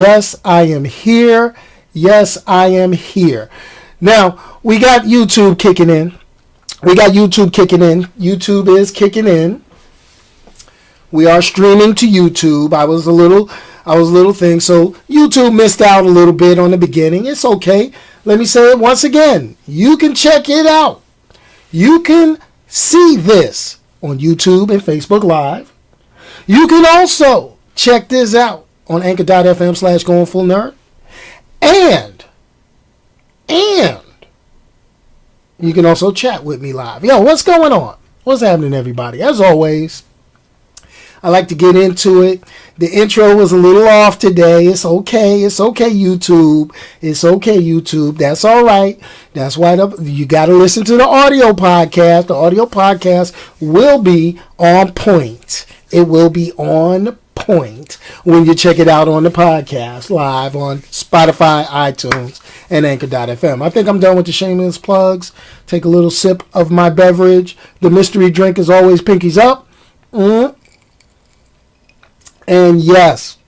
Yes, I am here. Yes, I am here. Now, we got YouTube kicking in. YouTube is kicking in. We are streaming to YouTube. I was a little thing, so YouTube missed out a little bit on the beginning. It's okay. Let me say it once again. You can check it out. You can see this on YouTube and Facebook Live. You can also check this out on anchor.fm/goingfullnerd. And you can also chat with me live. Yo, what's going on? What's happening, everybody? As always, I like to get into it. The intro was a little off today. It's okay. It's okay, YouTube. It's okay, YouTube. That's all right. That's why you got to listen to the audio podcast. The audio podcast will be on point. It will be on point when you check it out on the podcast live on Spotify, iTunes, and Anchor.fm. I think I'm done with the shameless plugs. Take a little sip of my beverage. The mystery drink is always pinkies up. And yes.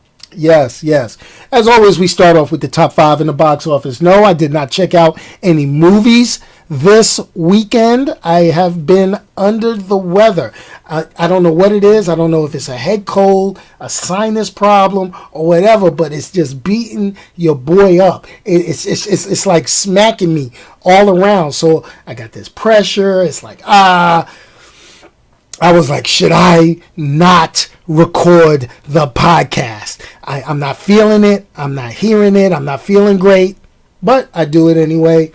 As always, we start off with the top 5 in the box office. No, I did not check out any movies this weekend. I have been under the weather. I don't know what it is. I don't know if it's a head cold, a sinus problem, or whatever, but it's just beating your boy up. It's like smacking me all around. So I got this pressure. It's like, I was like, should I not record the podcast? I'm not feeling it. I'm not hearing it. I'm not feeling great. But I do it anyway.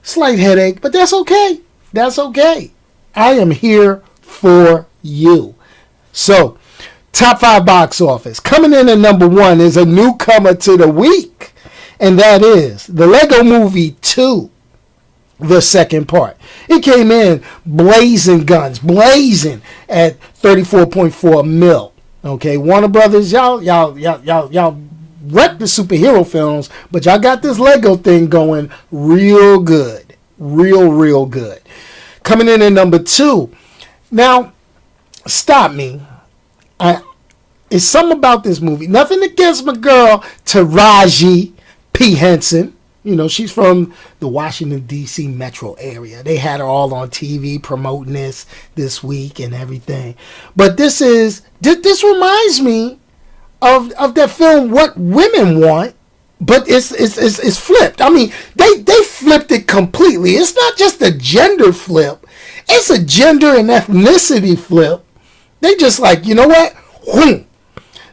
Slight headache, but that's okay. That's okay. I am here for you. So, top 5 box office. Coming in at number 1 is a newcomer to the week. And that is the Lego Movie 2. The second part. It came in blazing guns, blazing at 34.4 mil. Okay, Warner Brothers, y'all wrecked the superhero films, but y'all got this Lego thing going real good, real good. Coming in at number 2. Now, stop me. It's something about this movie. Nothing against my girl Taraji P. Henson. You know, she's from the Washington, D.C. metro area. They had her all on TV promoting this week and everything. But this reminds me of that film, What Women Want, but it's flipped. I mean, they flipped it completely. It's not just a gender flip. It's a gender and ethnicity flip. They just like, you know what? Whoom.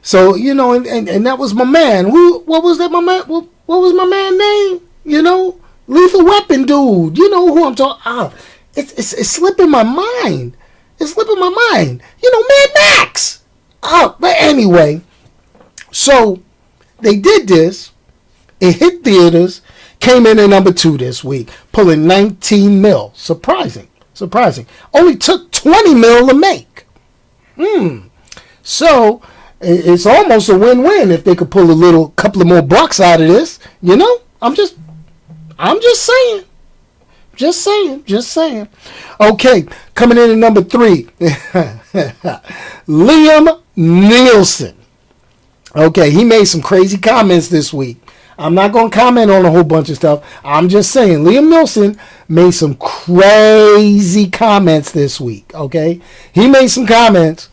So, you know, and that was my man. What was that, my man? What was my man's name? You know, Lethal Weapon dude. You know who I'm talking. It's slipping my mind. It's slipping my mind. You know, Mad Max. But anyway, so they did this. It hit theaters. Came in at number 2 this week, pulling 19 mil. Surprising. Only took 20 mil to make. So it's almost a win-win if they could pull a couple of more bucks out of this. You know, I'm just saying. Just saying. Okay, coming in at number 3, Liam Neeson. Okay, he made some crazy comments this week. I'm not going to comment on a whole bunch of stuff. I'm just saying, Liam Neeson made some crazy comments this week. Okay, he made some comments.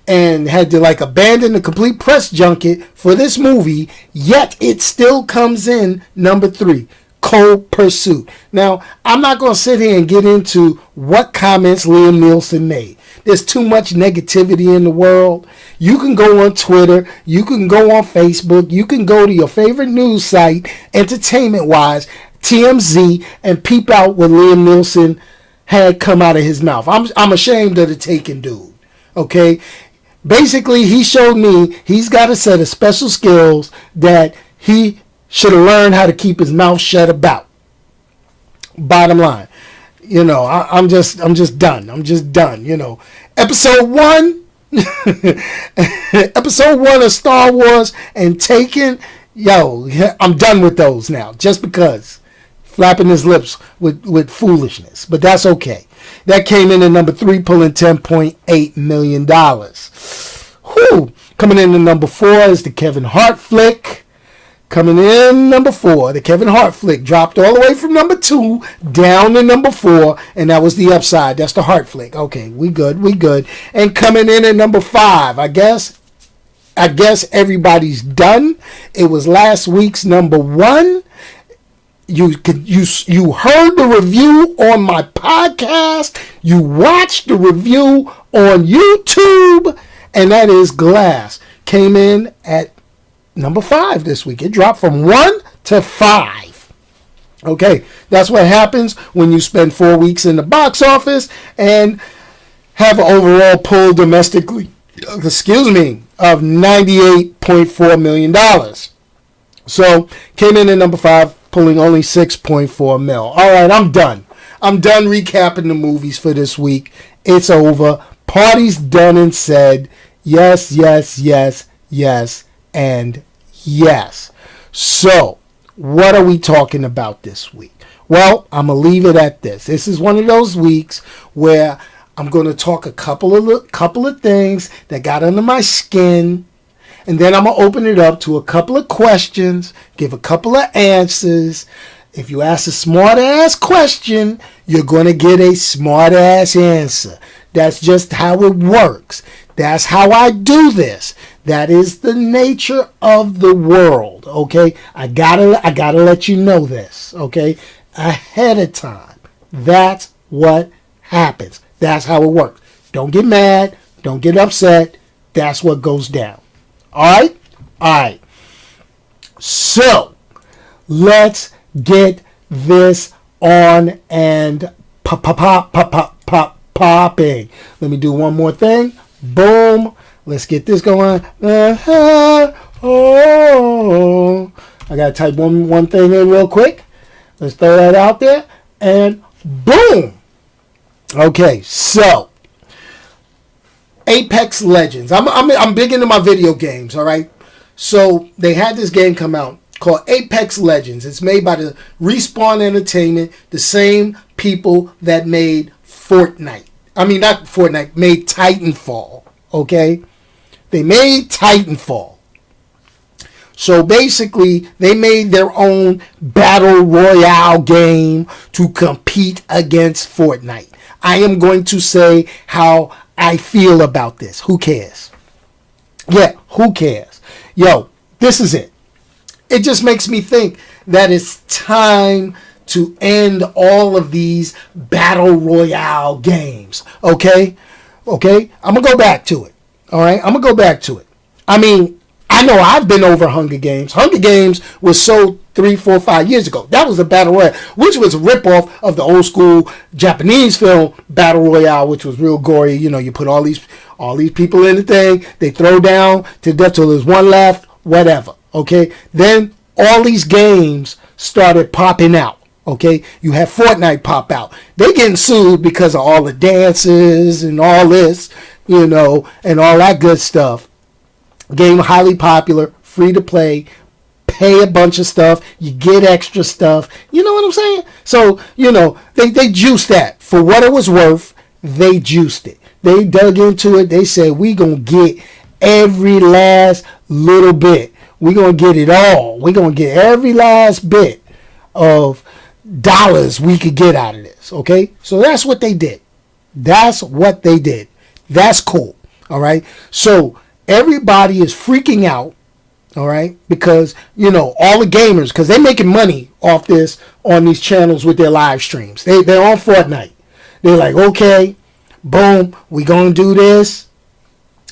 And had to like abandon the complete press junket for this movie, yet it still comes in number 3, Cold Pursuit. Now, I'm not going to sit here and get into what comments Liam Neeson made. There's too much negativity in the world. You can go on Twitter, you can go on Facebook, you can go to your favorite news site, entertainment-wise, TMZ, and peep out what Liam Neeson had come out of his mouth. I'm ashamed of the Taken dude. Okay? Basically, he showed me he's got a set of special skills that he should have learned how to keep his mouth shut about. Bottom line. You know, I'm just done. You know, episode 1 of Star Wars and Taken, yo, I'm done with those now. Just because. Flapping his lips with foolishness. But that's okay. That came in at number 3, pulling $10.8 million. Whew. Coming in at number 4 is the Kevin Hart flick. Coming in number 4, the Kevin Hart flick dropped all the way from number 2 down to number 4, and that was the upside. That's the Hart flick. Okay, we good. And coming in at number 5, I guess everybody's done. It was last week's number 1. You heard the review on my podcast. You watched the review on YouTube, and that is Glass. Came in at number 5 this week. It dropped from 1 to 5. Okay, that's what happens when you spend 4 weeks in the box office and have an overall pull domestically, of $98.4 million. So, came in at number 5, pulling only 6.4 mil. All right, I'm done. I'm done recapping the movies for this week. It's over. Party's done and said. Yes, and yes. So, what are we talking about this week? Well, I'm going to leave it at this. This is one of those weeks where I'm going to talk a couple of things that got under my skin, and then I'm going to open it up to a couple of questions, give a couple of answers. If you ask a smart-ass question, you're going to get a smart-ass answer. That's just how it works. That's how I do this. That is the nature of the world, okay? I gotta let you know this, okay? Ahead of time. That's what happens. That's how it works. Don't get mad. Don't get upset. That's what goes down. All right. So, let's get this on and popping. Let me do one more thing. Boom. Let's get this going. I got to type one thing in real quick. Let's throw that out there. And boom. Okay, so Apex Legends. I'm big into my video games, all right? So they had this game come out called Apex Legends. It's made by the Respawn Entertainment, the same people that made Fortnite. I mean, not Fortnite, made Titanfall, okay? They made Titanfall. So basically, they made their own Battle Royale game to compete against Fortnite. I am going to say how I feel about this. Who cares? Yeah, who cares? Yo, this is it. It just makes me think that it's time to end all of these Battle Royale games. Okay? I'm going to go back to it. All right? I'm going to go back to it. I mean, I know I've been over Hunger Games. Hunger Games was sold 3, 4, 5 years ago. That was a Battle Royale, which was a ripoff of the old school Japanese film Battle Royale, which was real gory. You know, you put all these people in the thing. They throw down to death till there's one left, whatever. Okay? Then all these games started popping out. Okay, you have Fortnite pop out. They getting sued because of all the dances and all this, you know, and all that good stuff. Game highly popular, free to play, pay a bunch of stuff, you get extra stuff. You know what I'm saying? So, you know, they juiced that. For what it was worth, they juiced it. They dug into it. They said, we going to get every last little bit. We going to get it all. We going to get every last bit of dollars we could get out of this. Okay? So that's what they did. That's what they did. That's cool. All right? So everybody is freaking out. All right? Because, you know, all the gamers, because they're making money off this on these channels with their live streams. They're on Fortnite. They're like, okay, boom, we going to do this.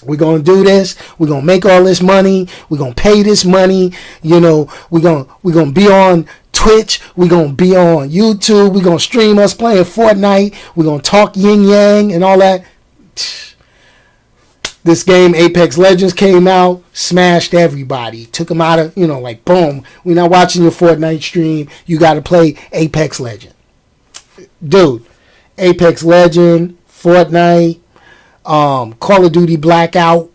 We're going to do this. We're going to make all this money. We're going to pay this money. You know, we're going to be on Twitch. We're going to be on YouTube. We're going to stream us playing Fortnite. We're going to talk yin yang and all that. This game, Apex Legends, came out, smashed everybody. Took them out of, you know, like, boom. We're not watching your Fortnite stream. You got to play Apex Legend. Dude, Apex Legend, Fortnite, Call of Duty Blackout.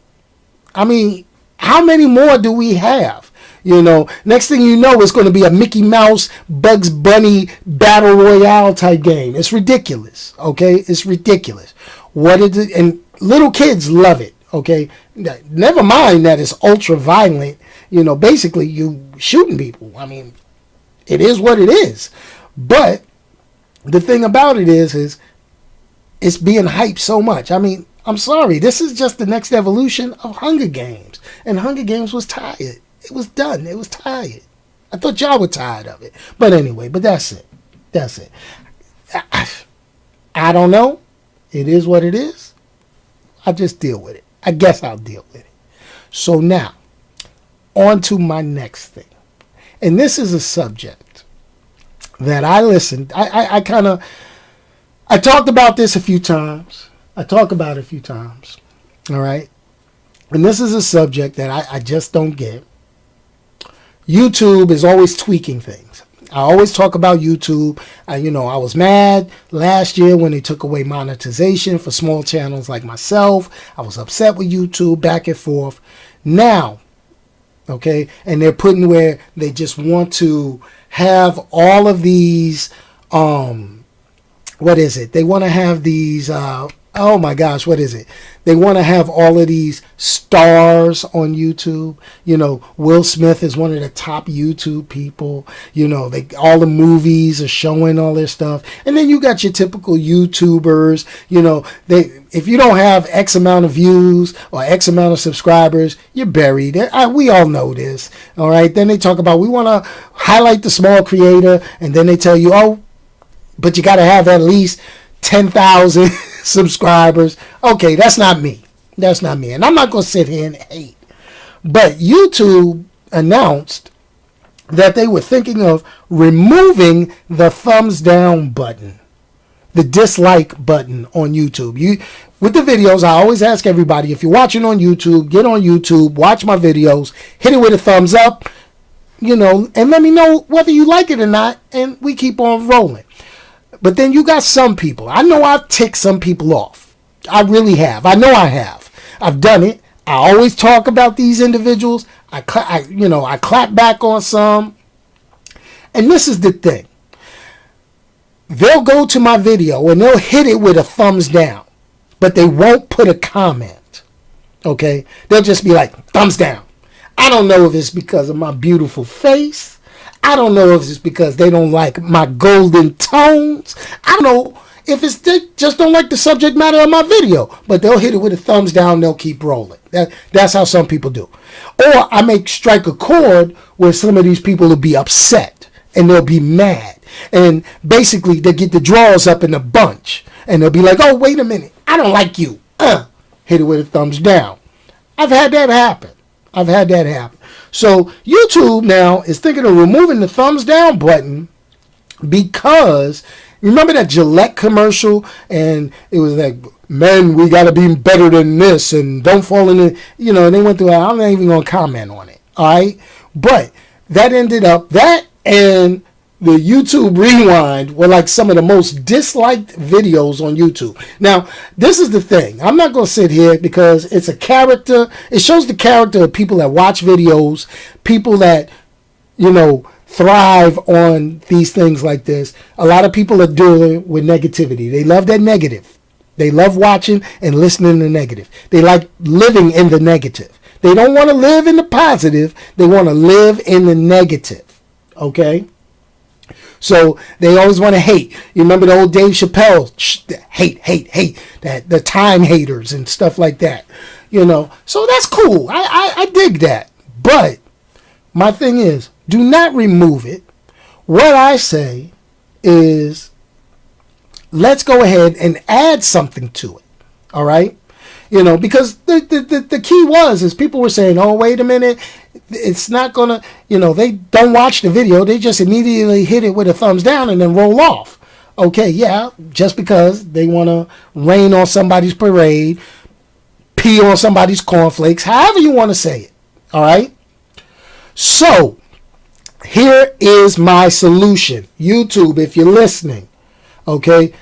I mean, how many more do we have? You know, next thing you know, it's going to be a Mickey Mouse, Bugs Bunny Battle Royale type game. It's ridiculous, okay? It's ridiculous. What is it? And little kids love it, Okay, never mind that it's ultra violent. Basically you shooting people. I mean, it is what it is. But the thing about it is it's being hyped so much. I mean, I'm sorry. This is just the next evolution of Hunger Games. And Hunger Games was tired. It was done. It was tired. I thought y'all were tired of it. But anyway, that's it. That's it. I don't know. It is what it is. I just deal with it. I guess I'll deal with it. So now, on to my next thing. And this is a subject that I listened. I talked about this a few times. I talk about it a few times. All right. And this is a subject that I just don't get. YouTube is always tweaking things. I always talk about YouTube. I was mad last year when they took away monetization for small channels like myself. I was upset with YouTube, back and forth. Now, okay, and they're putting where they just want to have all of these, what is it? They want to have these, oh my gosh, what is it? They want to have all of these stars on YouTube. Will Smith is one of the top YouTube people. All the movies are showing all their stuff. And then you got your typical YouTubers. If you don't have X amount of views or X amount of subscribers, you're buried. We all know this. All right. Then they talk about, we want to highlight the small creator. And then they tell you, oh, but you got to have at least 10,000 subscribers. Okay, that's not me. That's not me. And I'm not going to sit here and hate. But YouTube announced that they were thinking of removing the thumbs down button, the dislike button on YouTube. With the videos, I always ask everybody, if you're watching on YouTube, get on YouTube, watch my videos, hit it with a thumbs up, and let me know whether you like it or not, and we keep on rolling. But then you got some people. I know I've ticked some people off. I really have. I know I have. I've done it. I always talk about these individuals. I clap back on some. And this is the thing. They'll go to my video and they'll hit it with a thumbs down. But they won't put a comment. Okay? They'll just be like, thumbs down. I don't know if it's because of my beautiful face. I don't know if it's because they don't like my golden tones. I don't know if it's they just don't like the subject matter of my video. But they'll hit it with a thumbs down. They'll keep rolling. That's how some people do. Or I may strike a chord where some of these people will be upset and they'll be mad. And basically they get the drawers up in a bunch. And they'll be like, oh, wait a minute. I don't like you. Hit it with a thumbs down. I've had that happen. So YouTube now is thinking of removing the thumbs down button because remember that Gillette commercial, and it was like, men, we got to be better than this and don't fall in it. And they went through, I'm not even going to comment on it. All right. But that ended up, that and the YouTube Rewind were like some of the most disliked videos on YouTube. Now, this is the thing. I'm not going to sit here because it's a character. It shows the character of people that watch videos, people that, thrive on these things like this. A lot of people are dealing with negativity. They love that negative. They love watching and listening to negative. They like living in the negative. They don't want to live in the positive. They want to live in the negative. Okay? So they always want to hate. You remember the old Dave Chappelle, hate, that the time haters and stuff like that. So that's cool. I dig that. But my thing is, do not remove it. What I say is, let's go ahead and add something to it. All right? Because the key is people were saying, oh, wait a minute, it's not going to, they don't watch the video. They just immediately hit it with a thumbs down and then roll off. Okay, yeah, just because they want to rain on somebody's parade, pee on somebody's cornflakes, however you want to say it. All right? So, here is my solution. YouTube, if you're listening, okay?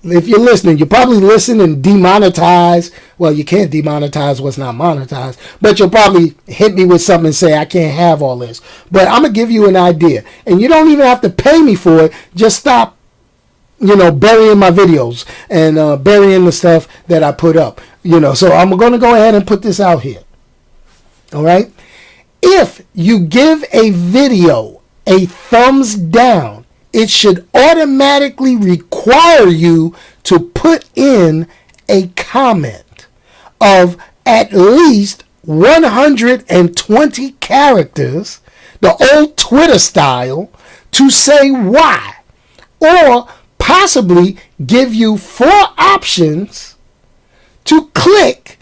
If you're listening, you probably listen and demonetize. Well, you can't demonetize what's not monetized, but you'll probably hit me with something and say, I can't have all this. But I'm going to give you an idea. And you don't even have to pay me for it. Just stop burying my videos and burying the stuff that I put up. So I'm going to go ahead and put this out here. All right. If you give a video a thumbs down, it should automatically require you to put in a comment of at least 120 characters, the old Twitter style, to say why, or possibly give you 4 options to click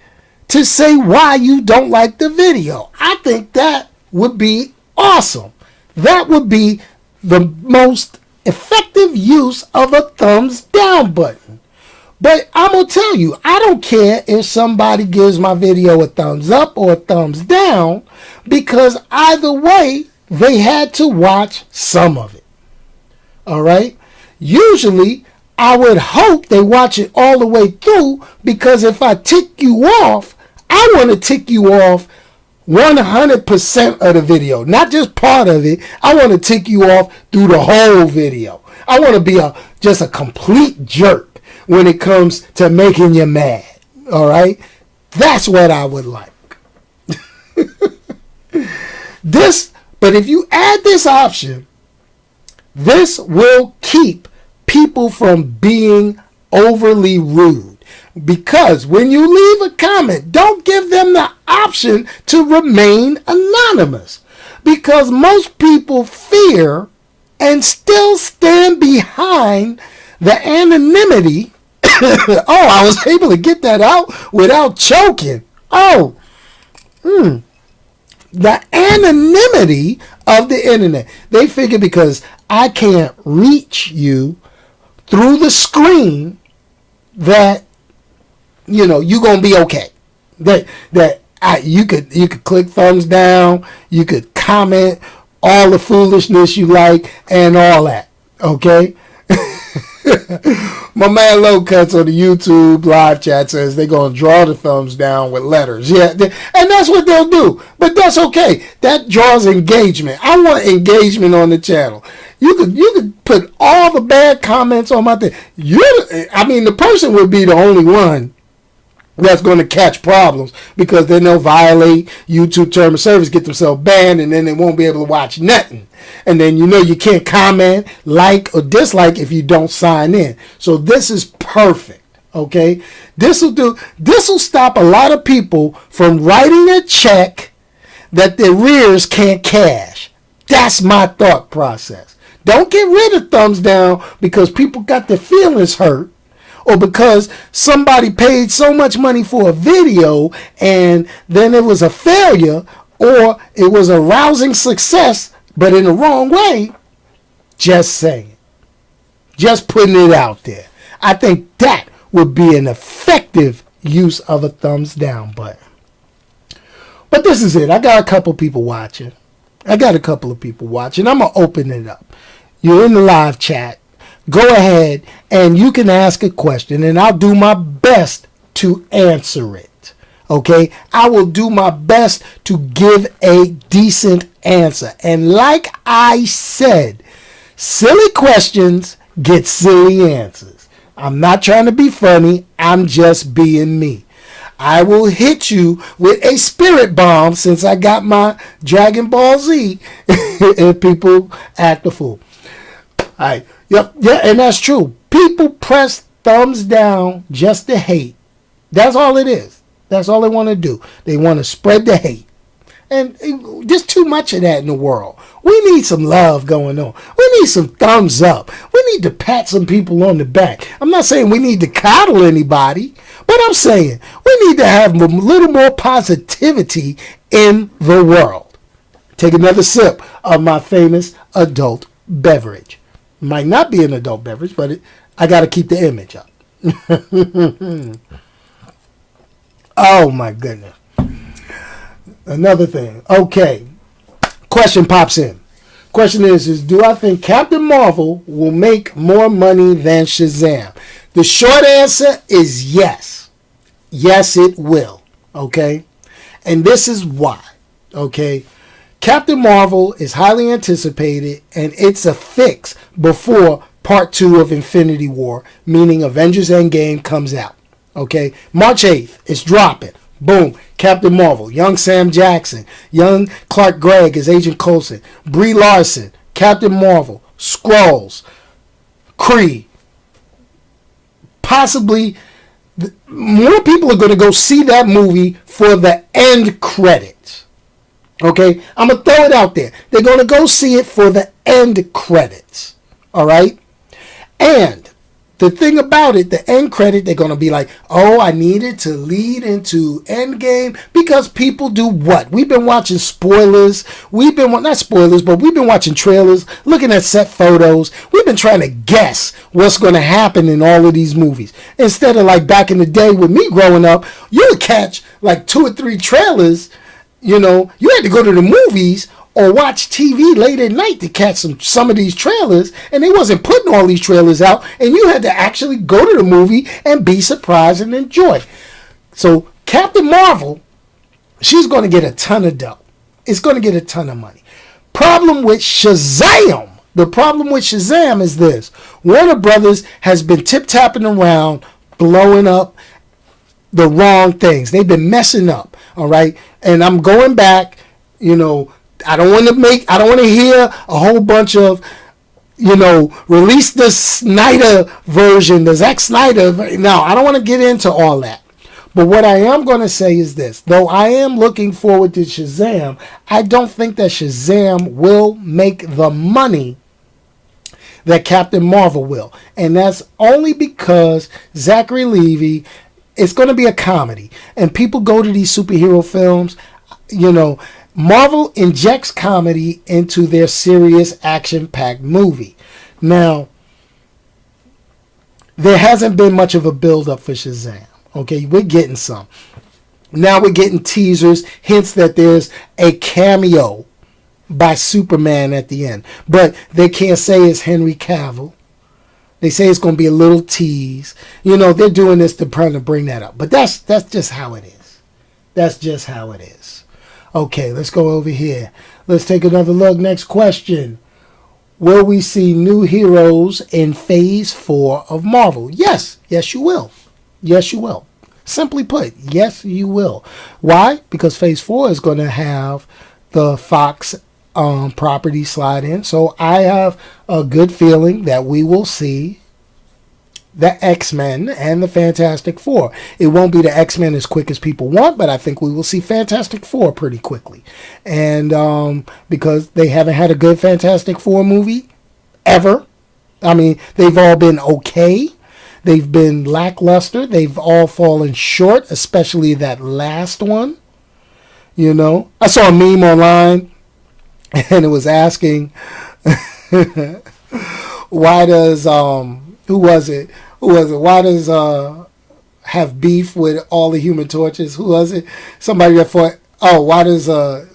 to say why you don't like the video. I think that would be awesome. That would be the most effective use of a thumbs down button. But I'm going to tell you, I don't care if somebody gives my video a thumbs up or a thumbs down, because either way, they had to watch some of it. All right? Usually, I would hope they watch it all the way through, because if I tick you off, I want to tick you off 100% of the video, not just part of it. I want to tick you off through the whole video. I want to be just a complete jerk when it comes to making you mad. All right? That's what I would like. But if you add this option, this will keep people from being overly rude. Because when you leave a comment, don't give them the option to remain anonymous. Because most people fear and still stand behind the anonymity. Oh, I was able to get that out without choking. The anonymity of the internet. They figure because I can't reach you through the screen that you're gonna be okay. You could click thumbs down, you could comment all the foolishness you like and all that. Okay. My man Low Cuts on the YouTube live chat says they're gonna draw the thumbs down with letters. Yeah, and that's what they'll do. But that's okay. That draws engagement. I want engagement on the channel. You could put all the bad comments on my thing. The person would be the only one that's going to catch problems, because then they'll violate YouTube term of service, get themselves banned, and then they won't be able to watch nothing. And then you can't comment, like, or dislike if you don't sign in. So this is perfect. Okay, this will stop a lot of people from writing a check that their rears can't cash. That's my thought process. Don't get rid of thumbs down because people got their feelings hurt, or because somebody paid so much money for a video and then it was a failure, or it was a rousing success but in the wrong way. Just saying. Just putting it out there. I think that would be an effective use of a thumbs down button. But this is it. I got a couple people watching. I'm going to open it up. You're in the live chat. Go ahead and you can ask a question, and I'll do my best to answer it. Okay? I will do my best to give a decent answer. And like I said, silly questions get silly answers. I'm not trying to be funny. I'm just being me. I will hit you with a spirit bomb since I got my Dragon Ball Z if people act a fool. All right. Yep. Yeah, and that's true. People press thumbs down just to hate. That's all it is. That's all they want to do. They want to spread the hate. And there's too much of that in the world. We need some love going on. We need some thumbs up. We need to pat some people on the back. I'm not saying we need to coddle anybody, but I'm saying we need to have a little more positivity in the world. Take another sip of my famous adult beverage. Might not be an adult beverage, but I got to keep the image up. Oh, my goodness. Another thing. Okay. Question pops in. Question is do I think Captain Marvel will make more money than Shazam? The short answer is yes. Yes, it will. Okay? And this is why. Okay? Captain Marvel is highly anticipated, and it's a fix before Part 2 of Infinity War, meaning Avengers Endgame comes out. Okay, March 8th, it's dropping. Boom, Captain Marvel, young Sam Jackson, young Clark Gregg as Agent Coulson, Brie Larson, Captain Marvel, Skrulls, Kree. Possibly more people are going to go see that movie for the end credits. Okay, I'm going to throw it out there. They're going to go see it for the end credits. All right, and the thing about it, the end credit, they're going to be like, oh, I needed to lead into Endgame, because people do what? We've been watching spoilers. Not spoilers, but we've been watching trailers, looking at set photos. We've been trying to guess what's going to happen in all of these movies. Instead of like back in the day with me growing up, you would catch like 2 or 3 trailers. You know, you had to go to the movies or watch TV late at night to catch some of these trailers, and they wasn't putting all these trailers out, and you had to actually go to the movie and be surprised and enjoy. So Captain Marvel, she's going to get a ton of dough. It's going to get a ton of money. Problem with Shazam. The problem with Shazam is this. Warner Brothers has been tip-tapping around, blowing up the wrong things. They've been messing up, all right? And I'm going back, you know, I don't want to hear a whole bunch of, you know, release the Snyder version, the Zack Snyder. No, I don't want to get into all that. But what I am going to say is this. Though I am looking forward to Shazam, I don't think that Shazam will make the money that Captain Marvel will. And that's only because Zachary Levi, it's going to be a comedy. And people go to these superhero films, you know, Marvel injects comedy into their serious action-packed movie. Now, there hasn't been much of a build-up for Shazam. Okay, we're getting some. Now we're getting teasers, hints that there's a cameo by Superman at the end. But they can't say it's Henry Cavill. They say it's going to be a little tease. You know, they're doing this to try to bring that up. But that's just how it is. That's just how it is. Okay, let's go over here. Let's take another look. Next question. Will we see new heroes in Phase 4 of Marvel? Yes. Yes, you will. Yes, you will. Simply put, yes, you will. Why? Because Phase 4 is going to have the Fox property slide in. So I have a good feeling that we will see the X-Men and the Fantastic Four. It won't be the X-Men as quick as people want, but I think we will see Fantastic Four pretty quickly. And because they haven't had a good Fantastic Four movie ever. I mean, they've all been okay. They've been lackluster. They've all fallen short, especially that last one. You know, I saw a meme online, and it was asking, why does who was it? Why does have beef with all the Human Torches? Who was it? Somebody that fought. Oh, why does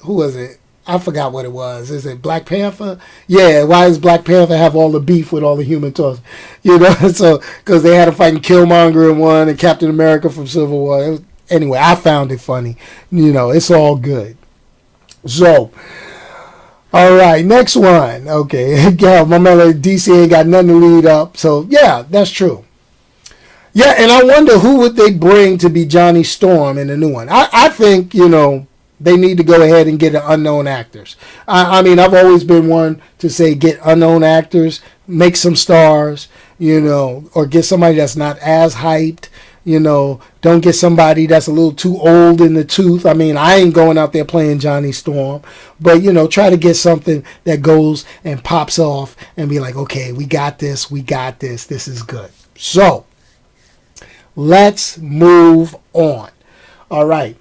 who was it? I forgot what it was. Is it Black Panther? Yeah, why does Black Panther have all the beef with all the Human Torches? You know, so because they had to fight Killmonger in one and Captain America from Civil War. Anyway, I found it funny. You know, it's all good. So, all right, next one. Okay, yeah, my man DC ain't got nothing to lead up. So, yeah, that's true. Yeah, and I wonder who would they bring to be Johnny Storm in the new one. I think, you know, they need to go ahead and get unknown actors. I mean, I've always been one to say get unknown actors, make some stars, you know, or get somebody that's not as hyped. You know, don't get somebody that's a little too old in the tooth. I mean, I ain't going out there playing Johnny Storm. But, you know, try to get something that goes and pops off and be like, okay, we got this. This is good. So, let's move on. All right.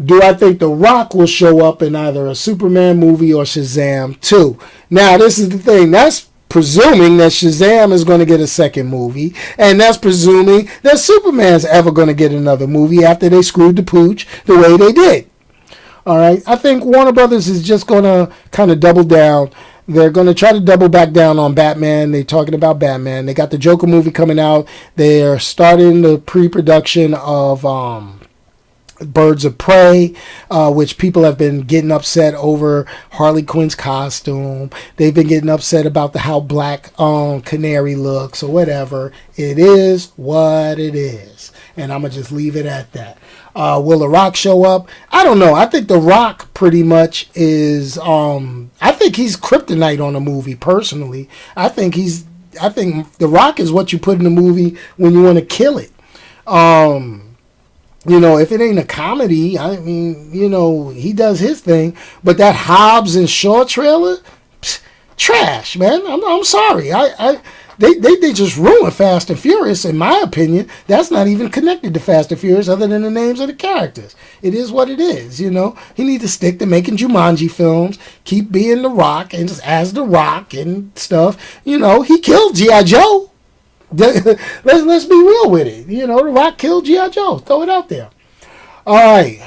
Do I think The Rock will show up in either a Superman movie or Shazam 2? Now, this is the thing. That's presuming that Shazam is going to get a second movie, and that's presuming that Superman's ever going to get another movie after they screwed the pooch the way they did. All right, I think Warner Brothers is just going to kind of double down. They're going to try to double back down on Batman. They're talking about Batman. They got the Joker movie coming out. They're starting the pre-production of Birds of Prey, which people have been getting upset over Harley Quinn's costume. They've been getting upset about how Black Canary looks or whatever. It is what it is. And I'm going to just leave it at that. Will The Rock show up? I don't know. I think The Rock pretty much is, I think he's kryptonite on a movie, personally. I think The Rock is what you put in a movie when you want to kill it. If it ain't a comedy, I mean, he does his thing. But that Hobbs and Shaw trailer, trash, man. I'm sorry. They just ruined Fast and Furious, in my opinion. That's not even connected to Fast and Furious other than the names of the characters. It is what it is, He needs to stick to making Jumanji films, keep being The Rock, and just as The Rock and stuff. He killed G.I. Joe. Let's be real with it. The Rock killed G.I. Joe. Throw it out there. All right.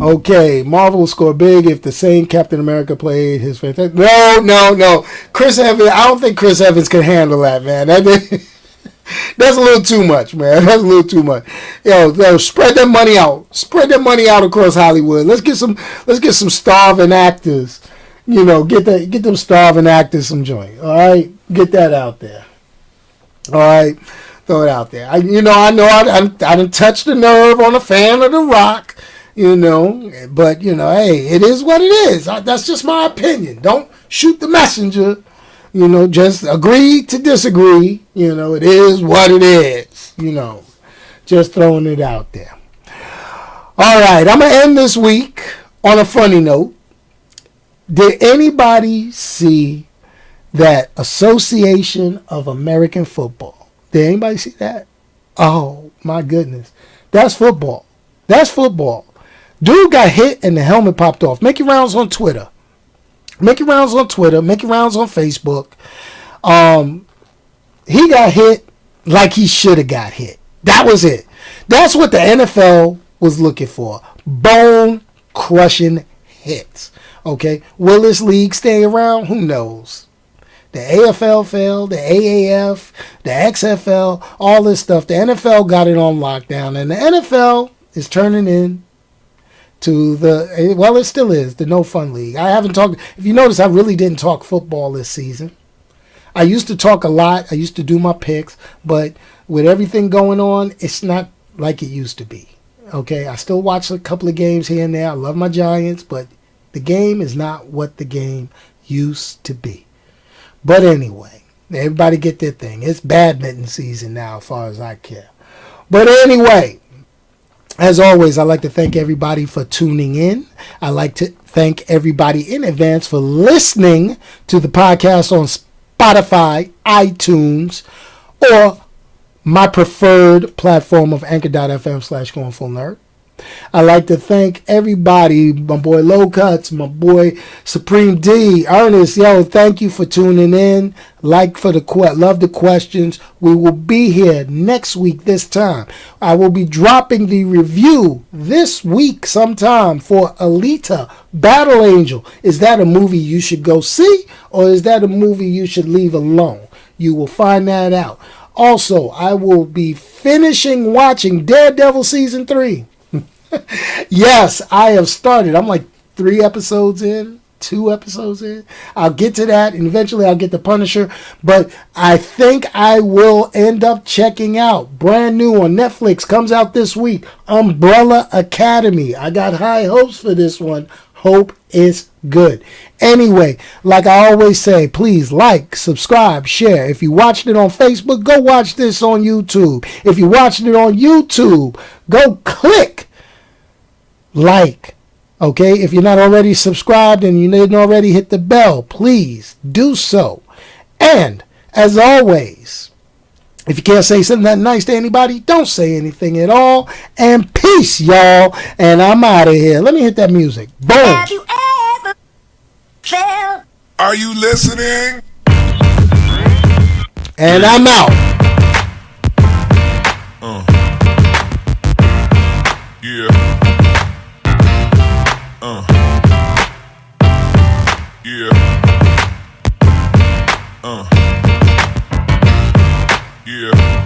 Okay, Marvel will score big if the same Captain America played his fantastic. No. Chris Evans, I don't think Chris Evans can handle that, man. That's a little too much, man. That's a little too much. Yo, spread that money out. Spread that money out across Hollywood. Let's get some starving actors. Get them starving actors some joint. All right, get that out there. All right, throw it out there. I didn't touch the nerve on a fan of The Rock. But hey, it is what it is. That's just my opinion. Don't shoot the messenger. Just agree to disagree. It is what it is. Just throwing it out there. All right, I'm gonna end this week on a funny note. Did anybody see that Association of American Football? Did anybody see that? Oh, my goodness. That's football. Dude got hit and the helmet popped off. Make your rounds on Twitter. Make your rounds on Facebook. He got hit like he should have got hit. That was it. That's what the NFL was looking for. Bone-crushing hits. Okay, will this league stay around? Who knows? The AFL failed, the AAF, the XFL, all this stuff. The NFL got it on lockdown, and the NFL is turning in to it still is, the no fun league. I haven't talked, if you notice, I really didn't talk football this season. I used to talk a lot. I used to do my picks, but with everything going on, it's not like it used to be. Okay, I still watch a couple of games here and there. I love my Giants, but the game is not what the game used to be. But anyway, everybody get their thing. It's badminton season now as far as I care. But anyway, as always, I'd like to thank everybody for tuning in. I'd like to thank everybody in advance for listening to the podcast on Spotify, iTunes, or my preferred platform of anchor.fm/goingfullnerd. I'd like to thank everybody, my boy Low Cuts, my boy Supreme D, Ernest, thank you for tuning in. Love the questions. We will be here next week this time. I will be dropping the review this week sometime for Alita Battle Angel. Is that a movie you should go see, or is that a movie you should leave alone? You will find that out. Also, I will be finishing watching Daredevil Season 3. Yes, I have started. I'm like 2 episodes in. I'll get to that, and eventually I'll get the Punisher. But I think I will end up checking out, brand new on Netflix, comes out this week, Umbrella Academy. I got high hopes for this one. Hope it's good. Anyway, like I always say, please like, subscribe, share. If you watched it on Facebook, go watch this on YouTube. If you watched it on YouTube, go click like. Okay, if you're not already subscribed and you didn't already hit the bell, please do so. And as always, if you can't say something that nice to anybody, don't say anything at all. And peace, y'all. And I'm out of here. Let me hit that music. Boom. Have you ever felt? Are you listening? And I'm out. Yeah. Yeah. Yeah.